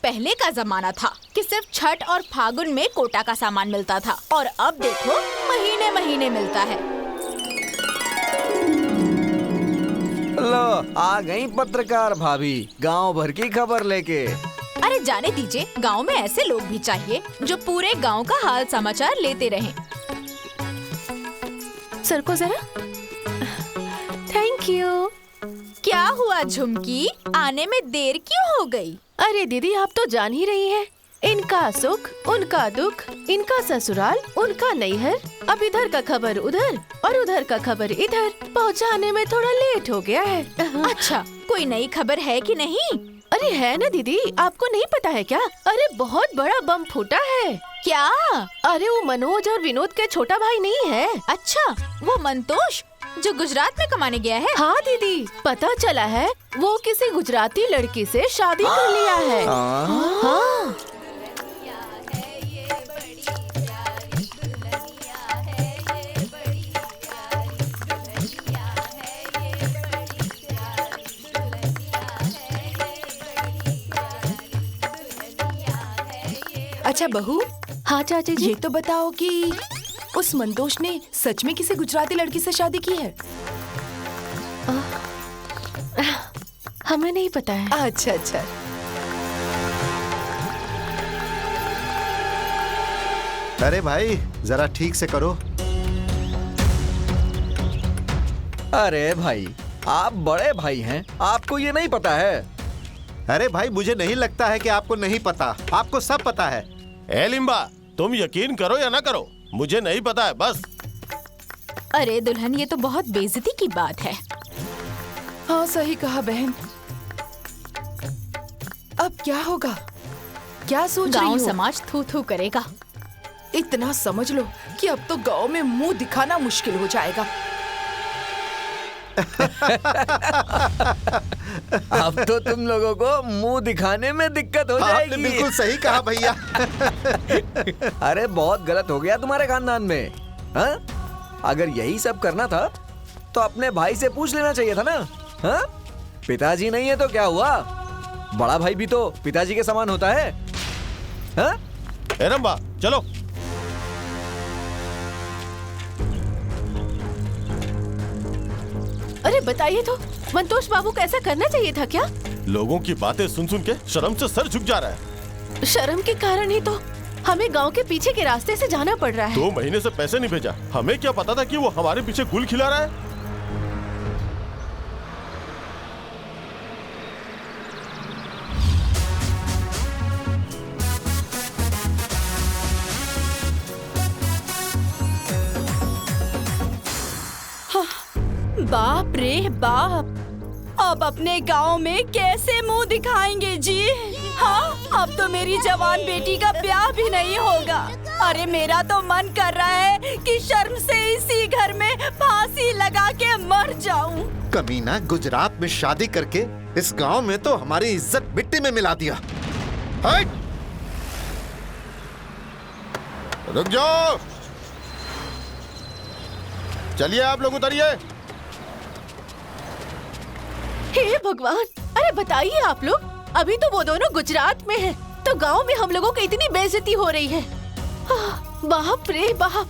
पहले का जमाना था कि सिर्फ छठ और फागुन में कोटा का सामान मिलता था, और अब देखो महीने महीने मिलता है। लो आ गई पत्रकार भाभी गांव भर की खबर लेके। अरे जाने दीजिए, गांव में ऐसे लोग भी चाहिए जो पूरे गांव का हाल समाचार लेते रहें। सर को जरा। Thank you. क्या हुआ झुमकी, आने में देर क्यों हो गई? अरे दीदी, आप तो जान ही रही हैं, इनका सुख उनका दुख, इनका ससुराल उनका नैहर, अब इधर का खबर उधर और उधर का खबर इधर, पहुंचाने में थोड़ा लेट हो गया है। अच्छा, कोई नई खबर है कि नहीं? अरे है ना दीदी, आपको नहीं पता है क्या? अरे बहुत बड़ा बम फूटा है। क्या? अरे वो मनोज और विनोद के छोटा भाई नहीं है? अच्छा, वो मंतोष जो गुजरात में कमाने गया है? हाँ दीदी, पता चला है वो किसी गुजराती लड़की से शादी कर लिया है। हाँ। अच्छा बहू। हाँ चाची जी। ये तो बताओ कि उस मंतोष ने सच में किसी गुजराती लड़की से शादी की है? हमें नहीं पता है। अच्छा अच्छा। अरे भाई जरा ठीक से करो। अरे भाई, आप बड़े भाई हैं, आपको ये नहीं पता है? अरे भाई मुझे नहीं लगता है कि आपको नहीं पता, आपको सब पता है। ए लिम्बा, तुम यकीन करो या ना करो, मुझे नहीं पता है बस। अरे दुल्हन, ये तो बहुत बेइज्जती की बात है। हाँ सही कहा बहन। अब क्या होगा? क्या सोच रही गांव हो? समाज थू थू करेगा। इतना समझ लो कि अब तो गांव में मुंह दिखाना मुश्किल हो जाएगा। अब तो तुम लोगों को मुंह दिखाने में दिक्कत हो जाएगी। आपने बिल्कुल सही कहा भैया। अरे बहुत गलत हो गया तुम्हारे खानदान में। हाँ? अगर यही सब करना था तो अपने भाई से पूछ लेना चाहिए था ना। हाँ? पिताजी नहीं है तो क्या हुआ, बड़ा भाई भी तो पिताजी के समान होता है। हाँ? ए रंबा, चलो। अरे बताइए तो, मंतोष बाबू को ऐसा करना चाहिए था क्या? लोगों की बातें सुन सुन के शर्म से सर झुक जा रहा है। शर्म के कारण ही तो हमें गांव के पीछे के रास्ते से जाना पड़ रहा है। 2 महीने से पैसे नहीं भेजा, हमें क्या पता था कि वो हमारे पीछे गुल खिला रहा है। बाप रे बाप, अब अपने गांव में कैसे मुंह दिखाएंगे जी? हाँ, अब तो मेरी जवान बेटी का ब्याह भी नहीं होगा। अरे मेरा तो मन कर रहा है कि शर्म से इसी घर में फांसी लगा के मर जाऊं। कमीना गुजरात में शादी करके इस गांव में तो हमारी इज्जत मिट्टी में मिला दिया। हट! रुक जाओ, चलिए आप लोग उतरिए। हे भगवान, अरे बताइए आप लोग, अभी तो वो दोनों गुजरात में हैं, तो गांव में हम लोगों की इतनी बेइज्जती हो रही है। बाप रे बाप,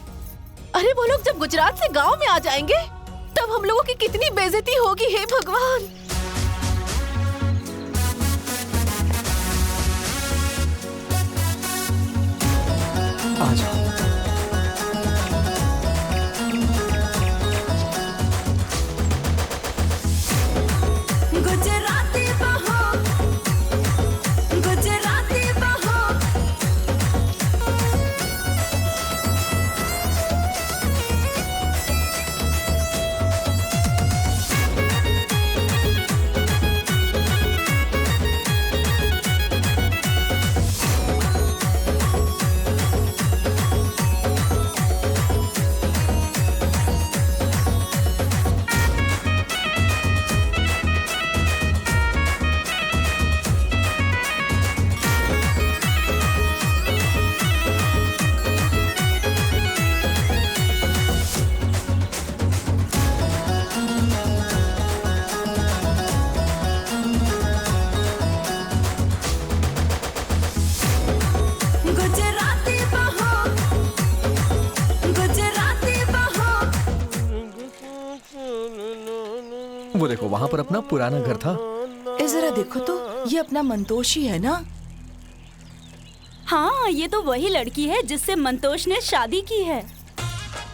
अरे वो लोग जब गुजरात से गांव में आ जाएंगे तब हम लोगों की कितनी बेइज्जती होगी। हे भगवान। आ जाओ। गुजराती बहो, गुजराती बहो। वो देखो वहाँ पर अपना पुराना घर था। जरा देखो तो, ये अपना मंतोष ही है ना? हाँ, ये तो वही लड़की है जिससे मंतोष ने शादी की है।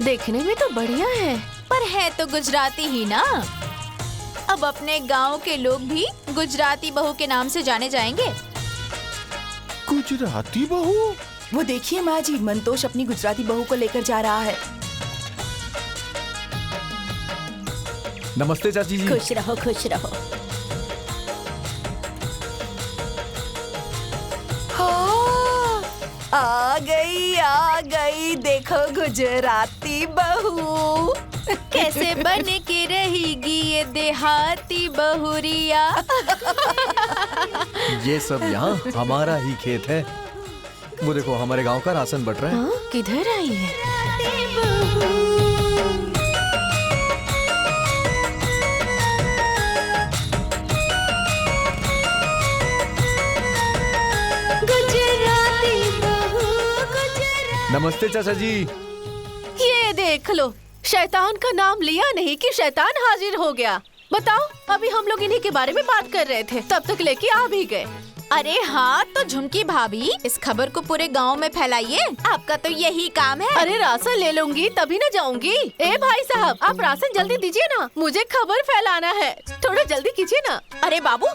देखने में तो बढ़िया है, पर है तो गुजराती ही ना। अब अपने गांव के लोग भी गुजराती बहू के नाम से जाने जाएंगे। गुजराती बहू? वो देखिए माँ जी, मंतोष अपनी गुजराती बहू को लेकर जा रहा है। नमस्ते चाची जी। खुश रहो, खुश रहो। हाँ, आ गई देखो गुजराती बहू। कैसे बन के रहेगी ये देहाती बहुरिया। ये सब यहाँ हमारा ही खेत है। वो देखो हमारे गांव का राशन बट रहा है। हाँ, किधर आई है? नमस्ते चाचा जी। ये देख लो, शैतान का नाम लिया नहीं कि शैतान हाजिर हो गया। बताओ, अभी हम लोग इन्हीं के बारे में बात कर रहे थे, तब तक लेके आ भी गए। अरे हाँ, तो झुमकी भाभी इस खबर को पूरे गांव में फैलाइए। आपका तो यही काम है। अरे राशन ले लूंगी तभी ना जाऊंगी। ए भाई साहब, आप राशन जल्दी दीजिए ना, मुझे खबर फैलाना है। थोड़ा जल्दी कीजिए ना। अरे बाबू,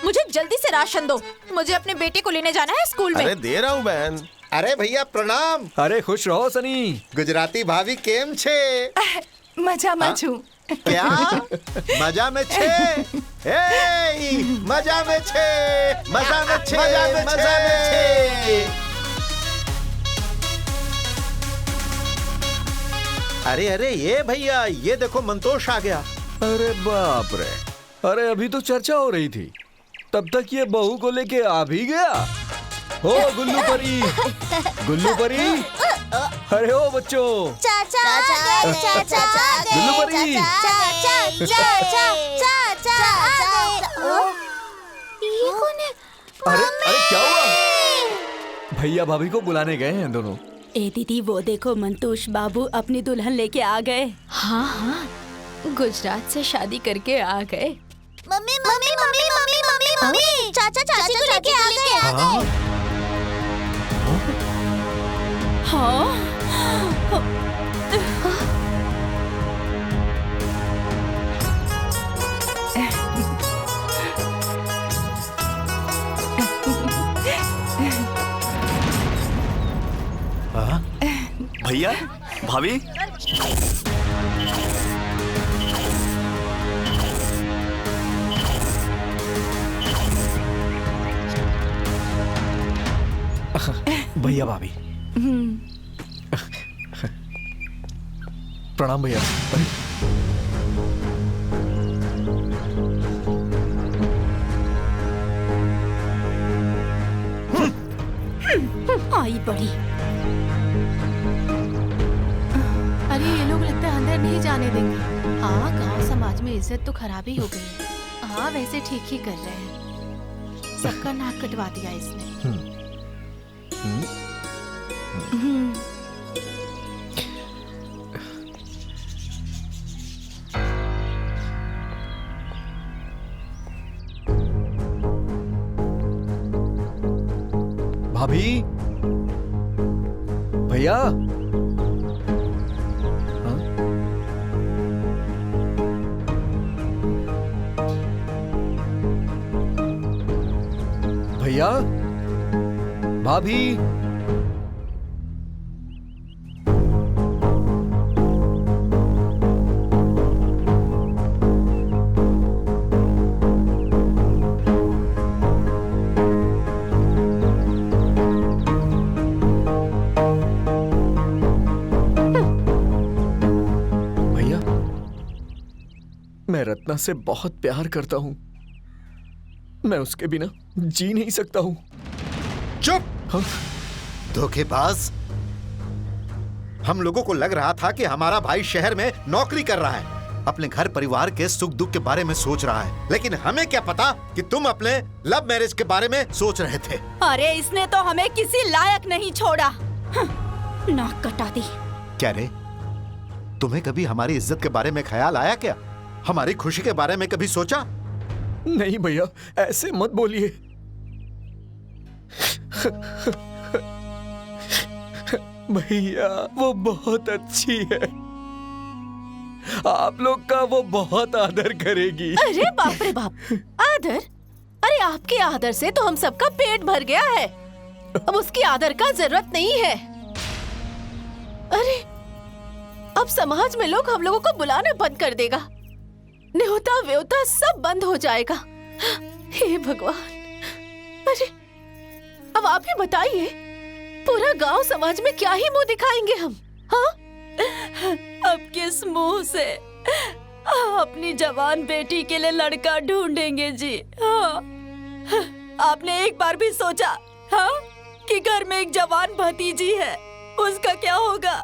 मुझे जल्दी से राशन दो, मुझे अपने बेटे को लेने जाना है स्कूल में। अरे दे रहा हूँ बहन। अरे भैया प्रणाम। अरे खुश रहो सनी। गुजराती भाभी केम छे? मजा में छू। क्या मजा में छे? ए, मजा में छे, मजा में छे, मजा में छे। अरे अरे ये भैया, ये देखो मंतोष आ गया। अरे बाप रे, अरे अभी तो चर्चा हो रही थी, तब तक ये बहू को लेके आ भी गया। ओ गुल्लू परी, गुल्लू परी, अरे ओ बच्चों, चाचा गुल्लू परी। ये कौन है? अरे अरे क्या हुआ? भैया भाभी को बुलाने गए हैं दोनों। ए दीदी, वो देखो मंतोष बाबू अपनी दुल्हन लेके आ गए। हाँ हाँ, गुजरात से शादी करके आ गए। Mummy mummy mummy mummy mummy mummy, चाचा चाची को लेके आ गए। हाँ, भैया भाभी, भैया भाभी। प्रणाम भैया। आई बड़ी। अरे ये लोग लगता है अंदर नहीं जाने देंगे। हाँ, गांव समाज में इज्जत तो खराब ही हो गई है। हाँ, वैसे ठीक ही कर रहे हैं, सबका नाक कटवा दिया इसने। भाभी, भैया, हाँ? भैया, भाभी, मैं रत्ना से बहुत प्यार करता हूँ। मैं उसके बिना जी नहीं सकता हूँ। चुप! हाँ? धोखेबाज! हम लोगों को लग रहा था कि हमारा भाई शहर में नौकरी कर रहा है, अपने घर परिवार के सुख दुख के बारे में सोच रहा है, लेकिन हमें क्या पता कि तुम अपने लव मैरिज के बारे में सोच रहे थे। अरे इसने तो हमें किसी लायक नहीं छोड़ा। नाक कटा दी। क्या रे? तुम्हें कभी हमारी इज्जत के बारे में ख्याल आया क्या? हमारी खुशी के बारे में कभी सोचा? नहीं भैया, ऐसे मत बोलिए। भैया वो बहुत अच्छी है, आप लोग का वो बहुत आदर करेगी। अरे बाप रे बाप, आदर? अरे आपके आदर से तो हम सबका पेट भर गया है, अब उसकी आदर का जरूरत नहीं है। अरे अब समाज में लोग हम लोगों को बुलाना बंद कर देगा, न्योता व्योता सब बंद हो जाएगा। हे भगवान। अरे अब आप ही बताइए, पूरा गांव समाज में क्या ही मुंह दिखाएंगे हम? हाँ, अब किस मुंह से अपनी जवान बेटी के लिए लड़का ढूंढेंगे जी? हाँ, आपने एक बार भी सोचा हाँ कि घर में एक जवान भतीजी है, उसका क्या होगा?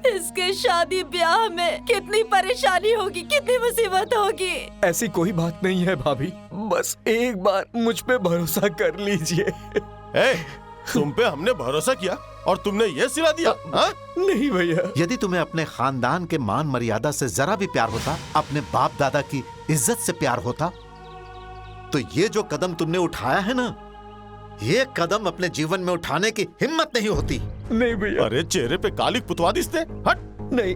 इसके शादी ब्याह में कितनी परेशानी होगी, कितनी मुसीबत होगी। ऐसी कोई बात नहीं है भाभी, बस एक बार मुझ पे भरोसा कर लीजिए। तुम पे हमने भरोसा किया और तुमने ये सिला दिया? हाँ? नहीं भैया। यदि तुम्हें अपने खानदान के मान मर्यादा से जरा भी प्यार होता, अपने बाप दादा की इज्जत से प्यार होता, तो ये जो कदम तुमने उठाया है ना, ये कदम अपने जीवन में उठाने की हिम्मत नहीं होती। नहीं भैया। अरे चेहरे पे काली पुतवा दिसते, हट। नहीं।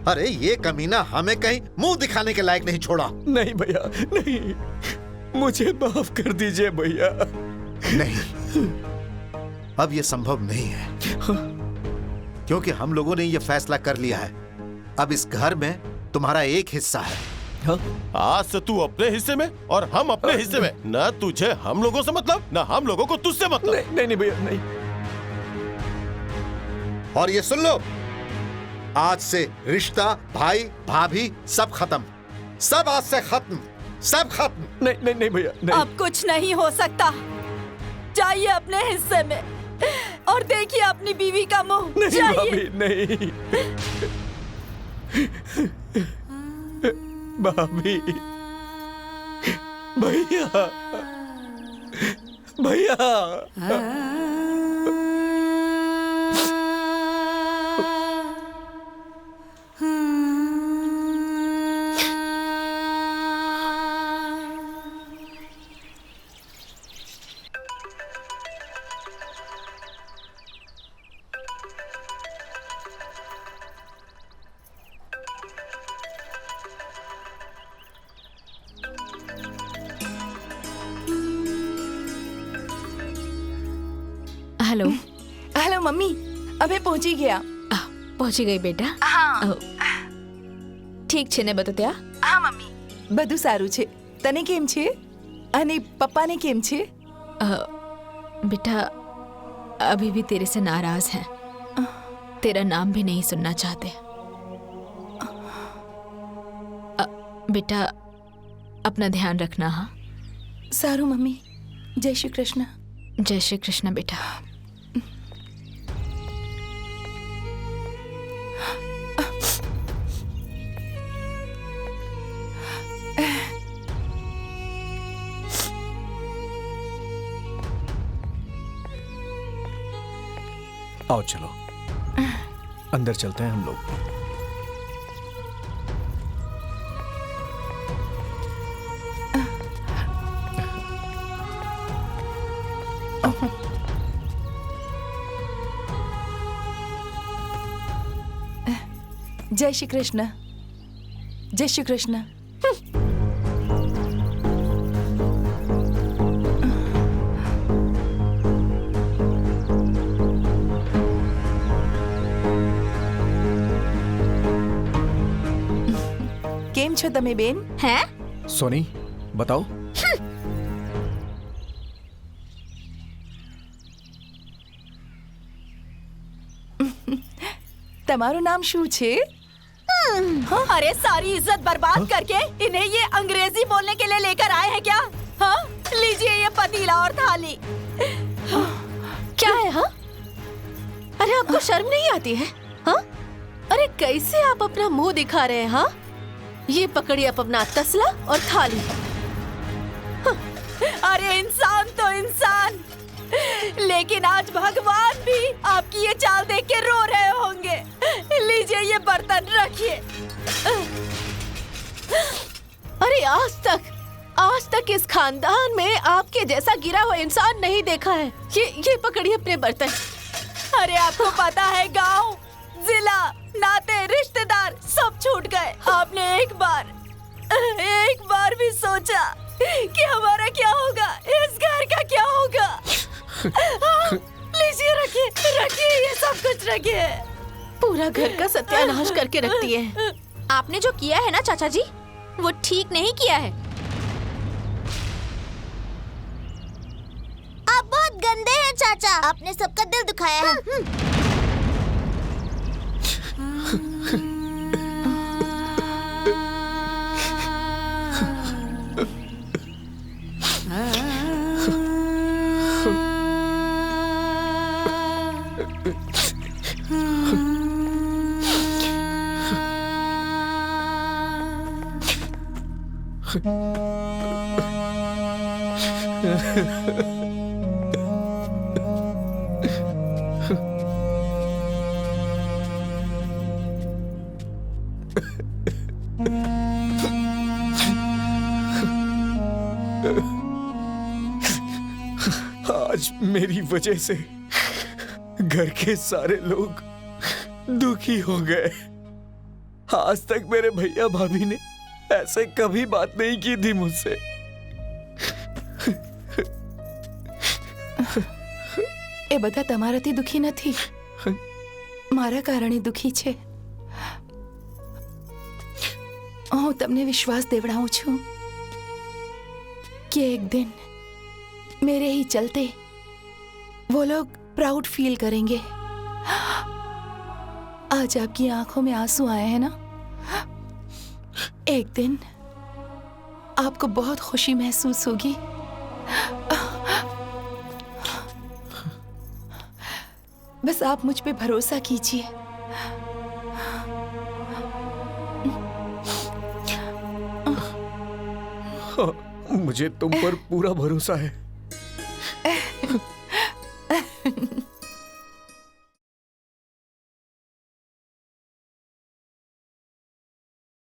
अरे ये कमीना हमें कहीं मुंह दिखाने के लायक नहीं छोड़ा। नहीं भैया, नहीं, मुझे माफ कर दीजिए भैया। नहीं, अब ये संभव नहीं है, क्योंकि हम लोगों ने ये फैसला कर लिया है, अब इस घर में तुम्हारा एक हिस्सा है। हाँ? आज से तू अपने हिस्से में और हम अपने हिस्से में। न तुझे हम लोगों से मतलब, न हम लोगों को तुझसे मतलब। नहीं नहीं भैया, नहीं। और ये सुन लो, आज से रिश्ता भाई भाभी सब खत्म, सब आज से खत्म, सब खत्म। नहीं नहीं नहीं भैया, नहीं। अब कुछ नहीं हो सकता, जाइए अपने हिस्से में और देखिए अपनी बीवी का मुंह। नहीं भाभी, नहीं। भाभी, भैया, भैया। हेलो। हेलो मम्मी, अबे पहुंची गया। પહોંચી ગઈ બેટા? હા ઠીક છે ને બધું ત્યાં? હા મમ્મી, બધું સારું છે. તને કેમ છે? અને પપ્પાને કેમ છે? बेटा अभी भी तेरे से नाराज हैं, तेरा नाम भी नहीं सुनना चाहते। बेटा अपना ध्यान रखना। हाँ સારું મમ્મી. જય શ્રી કૃષ્ણ. जय श्री कृष्ण बेटा। आओ चलो अंदर चलते हैं हम लोग। જય શ્રી કૃષ્ણ. જય શ્રી કૃષ્ણ. કેમ છો તમે બેન? हैं? सोनी बताओ। તમારું નામ શું છે? अरे सारी इज्जत बर्बाद करके इन्हें ये अंग्रेजी बोलने के लिए लेकर आए हैं क्या? हाँ, लीजिए ये पतीला और थाली। क्या है? हाँ, अरे आपको शर्म नहीं आती है? हाँ, अरे कैसे आप अपना मुंह दिखा रहे हैं? हाँ, ये पकड़िए आप अपना तसला और थाली। अरे इंसान तो इंसान, लेकिन आज भगवान भी आपकी ये चाल देख के रो रहे होंगे। लीजिए ये बर्तन रखिए। अरे आज तक इस खानदान में आपके जैसा गिरा हुआ इंसान नहीं देखा है। ये पकड़िए अपने बर्तन। अरे आपको पता है गांव, जिला, नाते, रिश्तेदार सब छूट गए। आपने एक बार भी सोचा कि हमारा क्या होगा, इस घर का क्या होगा? लीजिए रखिए ये सब कुछ रखिए। पूरा घर का सत्यानाश करके रखती है। आपने जो किया है ना चाचा जी, वो ठीक नहीं किया है। आप बहुत गंदे हैं चाचा, आपने सबका दिल दुखाया है। आज मेरी वजह से घर के सारे लोग दुखी हो गए। आज तक मेरे भैया भाभी ने ऐसे कभी बात नहीं की थी मुझसे। એ બધા તમારાથી દુખી નથી, મારા કારણે દુખી છે। હું તમને વિશ્વાસ દેવડાવું છું कि एक दिन मेरे ही चलते वो लोग प्राउड फील करेंगे। आज आपकी आंखों में आंसू आए हैं ना, एक दिन आपको बहुत खुशी महसूस होगी। बस आप मुझ पे भरोसा कीजिए। हाँ, मुझे तुम पर पूरा भरोसा है।